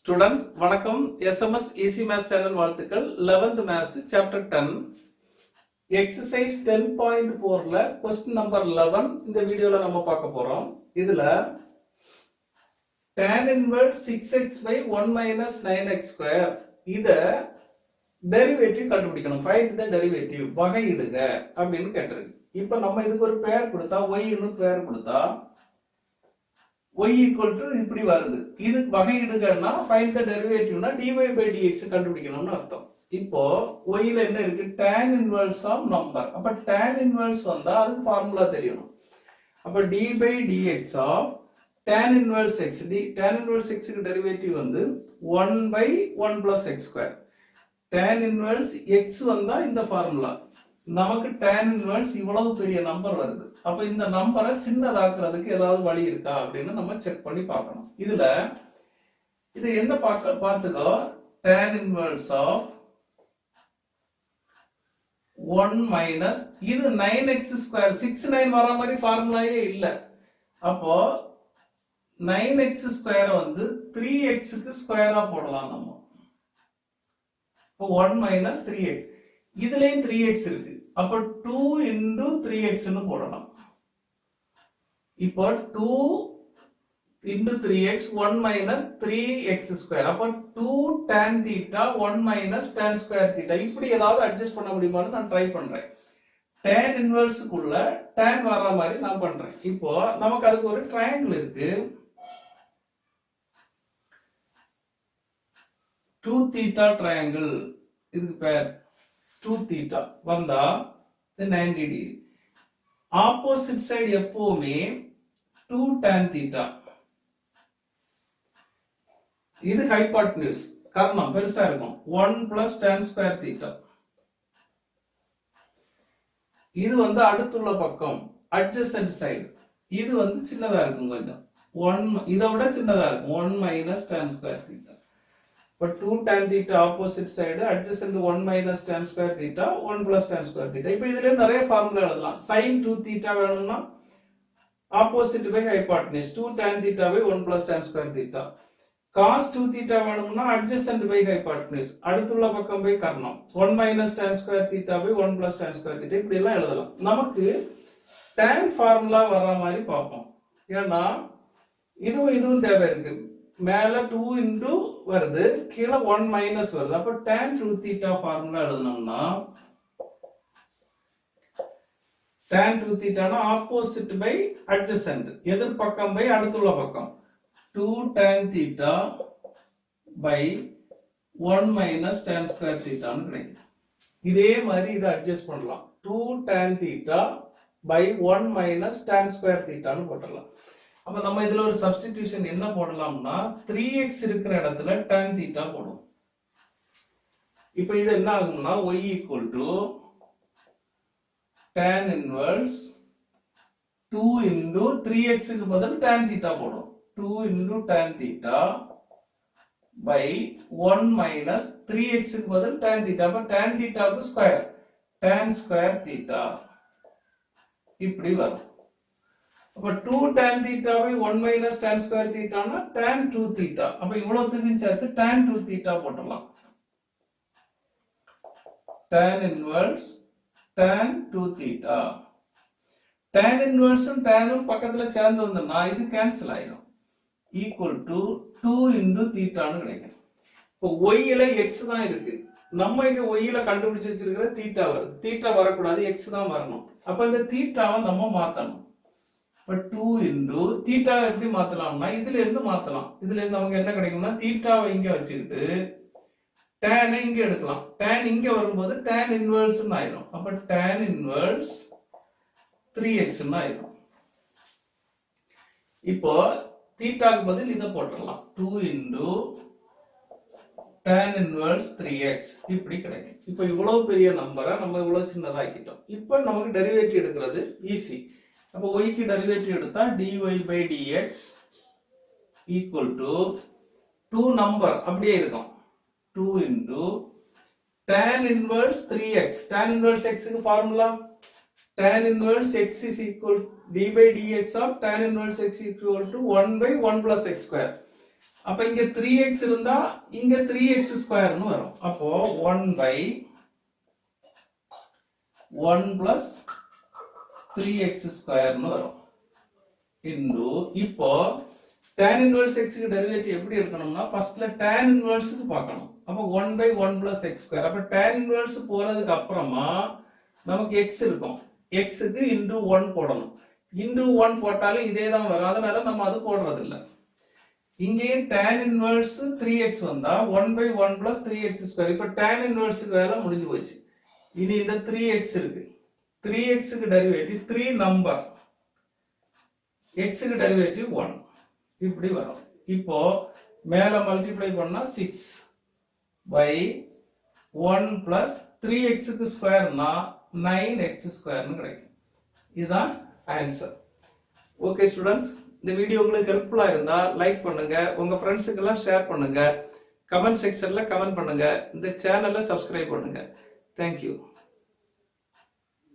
Students, வணக்கம். SMS Easy Maths channel வாழ்த்துக்கள். 11th Maths Chapter 10 Exercise 10.4ல question number 11 இந்த வீடியோல நம்ம பார்க்க போறோம். இதுல tan inverse 6x by 1 minus 9x square இத டெரிவேட்டிவ் கண்டுபிடிக்கணும். Find the derivative. வகையிடுக அப்படின்னு கேட்டிருக்கு. இப்போ நம்ம இதுக்கு ஒரு பெயர் கொடுத்தா y ன்னு பெயர் கொடுத்தா y equal to இப்படி வருது. இதுக்கு வகையிடுகன்னா find the derivative னா dy by dx கண்டுபிடிக்கணும்னு அர்த்தம். இப்போ y ல என்ன இருக்கு? tan inverse of number. அப்ப tan inverse வந்தா அதுக்கு ஃபார்முலா தெரியணும். அப்ப d by dx of tan inverse x. tan inverse x க்கு டெரிவேட்டிவ் வந்து 1 by 1 plus x square. tan inverse x வந்தா இந்த ஃபார்முலா. நமக்கு tan inverse இவ்வளவு பெரிய நம்பர் வருது. அப்ப இந்த நம்பரை சின்னதாக்குறதுக்கு ஏதாவது வழி இருக்கா அப்படின்னு நம்ம செக் பண்ணி பார்க்கணும். இதுல இது என்ன பார்த்துக்கோ, tan inverse of 1 minus இது 9x square 6 9 வர மாதிரி ஃபார்முலாயே இல்ல. அப்போ 9x square வந்து 3x க்கு ஸ்கொயரா போடலாம் நம்ம. இப்போ 1 minus 3x இதுலயும் 3x இருக்கு. அப்ப 2 into 3x ன்னு போடலாம். இப்போ 2 into 3x 1 minus 3x square. அப்ப 2 tan theta 1 minus tan square theta. இப்படி ஏதாவது அட்ஜஸ்ட் பண்ண முடியுமான்னு நான் ட்ரை பண்றேன். tan inverse குள்ள tan வர்ற மாதிரி நான் பண்றேன். இப்போ நமக்கு அதுக்கு ஒரு ட்ரையாங்கிள் இருக்கு. 2 theta triangle இதுக்கு பேர் 2 theta வந்தா 90 degree. ஆப்போசிட் சைடு எப்பவுமே 2 tan theta. இது ஹைபாட்னியூஸ் கர்ணம் பெருசா இருக்கும். 1 plus tan square theta. இது வந்து அடுத்துள்ள பக்கம் adjacent side. இது வந்து சின்னதா இருக்கும் கொஞ்சம். 1 இதை விட சின்னதா இருக்கும். 1 minus tan square theta. But 2 tan theta opposite side adjacent 1 minus tan square theta 1 plus tan square theta. இப்போ இதுல நிறைய ஃபார்முலா எழுதலாம். sin 2 theta வேணும்னா opposite by hypotenuse 2 tan theta by 1 plus tan square theta. cos 2 theta வேணும்னா adjacent by hypotenuse அடுத்துள்ள பக்கம் by Karnam 1 minus tan square theta by 1 plus tan square theta. இப்படி எல்லாம் எழுதலாம். நமக்கு tan ஃபார்முலா வர மாதிரி பார்ப்போம். ஏன்னா இதுவும் தேவை இருக்கு. மேல 2 into வருது, கீழே 1 minus வருது. அப்ப tan 2 theta ஃபார்முலா எழுதணும்னா tan 2 theta னா ஆப்போசிட் பை அட்ஜசன்ட், எதிர் பக்கம் பை அடுத்துள்ள பக்கம் 2 tan theta by 1 minus tan square theta ன்னு கிடைக்கும். இதே மாதிரி இதை அட்ஜஸ்ட் பண்ணலாம். 2 tan theta by 1 minus tan square theta ன்னு போட்டுடலாம். அப்ப நம்ம இதுல ஒரு சப்ஸ்டிடியூஷன் என்ன போடலாம்னா 3x இருக்கிற இடத்துல tan theta போடுவோம். இப்போ இது என்ன ஆகும்னா y equal to tan inverse 2 into 3x க்கு பதில் tan theta போடுவோம். 2 into tan theta by 1 minus 3x க்கு பதில் tan theta. அப்ப tan theta க்கு ஸ்கொயர் tan square theta இப்படி வரும். அப்ப 2 tan theta by 1 minus tan square theta னா tan 2 theta. அப்ப இவ்வளவுத்துக்கும் சேர்த்து tan 2 theta போடலாம். tan inverse tan 2 theta. tan inverse tan பக்கத்துல சேர்ந்து வந்தா இது கேன்சல் ஆயிடும். equal to 2 into theta ன்னு கிடைக்கும். இப்போ y ல x தான் இருக்கு. நம்ம இங்க y ல கண்டுபிடிச்சு வச்சிருக்கிற theta வருது. theta வரக்கூடாது, x தான் வரணும். அப்ப இந்த theta-வை நம்ம மாத்தணும். இப்போ 2 into theta எப்படி மாத்தலாம்னா இதுல இருந்து மாத்தலாம். இதுல இருந்து நமக்கு என்ன கிடைக்கும்னா theta-வை இங்க வச்சுக்கிட்டு tan இங்க எடுக்கலாம். tan இங்க வரும்போது tan inverse ன்னு ஆயிடும். அப்ப tan inverse 3x ன்னு ஆயிடும். இப்போ theta-க்கு பதில் இதை போட்டுடலாம். 2 into tan inverse 3x இப்படி கிடைக்கும். இப்போ இவ்வளவு பெரிய நம்பரை நம்ம இவ்வளவு சின்னதாக்கிட்டோம். இப்போ நமக்கு டெரிவேட்டிவ் எடுக்கிறது ஈஸி. அப்போ y க்கு டெரிவேட்டிவ் எடுத்தா dy by dx equal to 2 number அப்படியே இருக்கும். 2 into tan inverse 3x. tan inverse x க்கு formula tan inverse x is equal d by dx of tan inverse x equal to 1 by 1 plus x square. அப்ப இங்க 3x இருந்தா இங்க 3x ஸ்கொயர்னு வரும். அப்போ 1 by 1 plus 3x ஸ்கொயர்னு வரும். இன்டு இப்போ tan inverse x க்கு டெரிவேட்டிவ் எப்படி இருக்கணும்னா ஃபர்ஸ்ட்ல tan inverse க்கு பார்க்கணும். அப்ப 1 by 1 plus x ஸ்கொயர். அப்ப tan inverse போனதுக்கு அப்புறமா நமக்கு x இருக்கும். x க்கு இன்டு 1 போடணும். இன்டு 1 போட்டாலும் இதே தான் வரும். அதனால நம்ம அது போடுறது இல்ல. இங்கேயும் tan inverse 3x வந்தா 1 by 1 plus 3x ஸ்கொயர். இப்ப tan inverse க்கு வேலை முடிஞ்சு போச்சு. இனி இந்த 3x இருக்கு. 3x க்கு டெரிவேட்டிவ் 3 நம்பர். x க்கு டெரிவேட்டிவ் 1. இப்படி வரும். இப்போ மேல மல்டிப்ளை பண்ணா 6 by 1 plus 3x க்கு ஸ்கொயர்னா 9x ஸ்கொயர்னு கிடைக்கும். இதுதான் ஆன்சர். ஓகே ஸ்டூடெண்ட்ஸ், இந்த வீடியோ உங்களுக்கு ஹெல்ப்ஃபுல்லா இருந்தா லைக் பண்ணுங்க, உங்க ஃப்ரெண்ட்ஸுக்கு எல்லாம் ஷேர் பண்ணுங்க, கமெண்ட் செக்ஷன்ல கமெண்ட் பண்ணுங்க, இந்த சேனலை சப்ஸ்கிரைப் பண்ணுங்க. தேங்க்யூ.